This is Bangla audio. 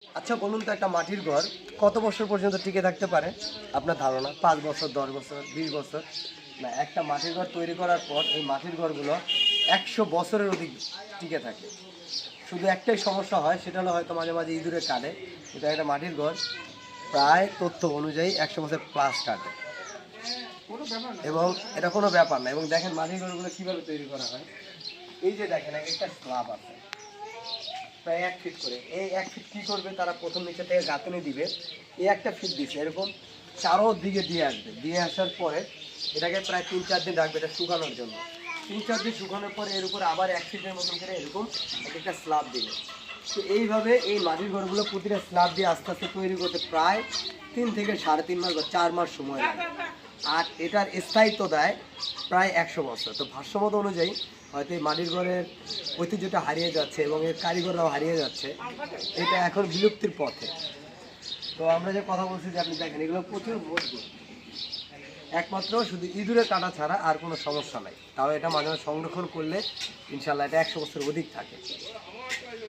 আচ্ছা বলুন তো, একটা মাটির ঘর কত বছর পর্যন্ত টিকে থাকতে পারে আপনার ধারণা? 5 বছর, 10 বছর, 20 বছর? না, একটা মাটির ঘর তৈরি করার পর এই মাটির ঘরগুলো 100 বছরের অধিক টিকে থাকে। শুধু একটাই সমস্যা হয়, সেটা হলো হয়তো মাঝে মাঝে ইঁদুরে কাটে। কিন্তু একটা মাটির ঘর প্রায় তথ্য অনুযায়ী 100 বছর প্লাস কাটে, এবং এটা কোনো ব্যাপার না। এবং দেখেন মাটির ঘরগুলো কীভাবে তৈরি করা হয়। এই যে দেখেন, একটা স্ল্যাব আছে প্রায় 1 ফিট করে। এই 1 ফিট কী করবে, তারা প্রথম নিচে থেকে গাঁথনি দিবে। এই একটা ফিট দিচ্ছে, এরকম চারোদিকে দিয়ে আসবে। দিয়ে আসার পরে এটাকে প্রায় 3-4 দিন রাখবে এটা শুকানোর জন্য। 3-4 দিন শুকানোর পরে এর উপরে আবার 1 ফিটের মতন করে এরকম একটা স্ল্যাব দিবে। তো এইভাবে এই মাটির ঘরগুলো প্রতিটা স্ল্যাব দিয়ে আস্তে আস্তে তৈরি করতে প্রায় 3 থেকে 3.5 মাস বা 4 মাস সময় লাগে। আর এটার স্থায়িত্ব দেয় প্রায় 100 বছর। তো ভাষ্যমত অনুযায়ী হয়তো এই মাটির ঘরের ঐতিহ্যটা হারিয়ে যাচ্ছে এবং এর কারিগররাও হারিয়ে যাচ্ছে। এটা এখন বিলুপ্তির পথে। তো আমরা যে কথা বলছি, যে আপনি দেখেন এগুলো প্রচুর মজবুত, একমাত্র শুধু ইঁদুরে কাটা ছাড়া আর কোনো সমস্যা নাই। তাও এটা মাঝে মাঝে সংরক্ষণ করলে ইনশাল্লাহ এটা 100 বছর অধিক থাকে।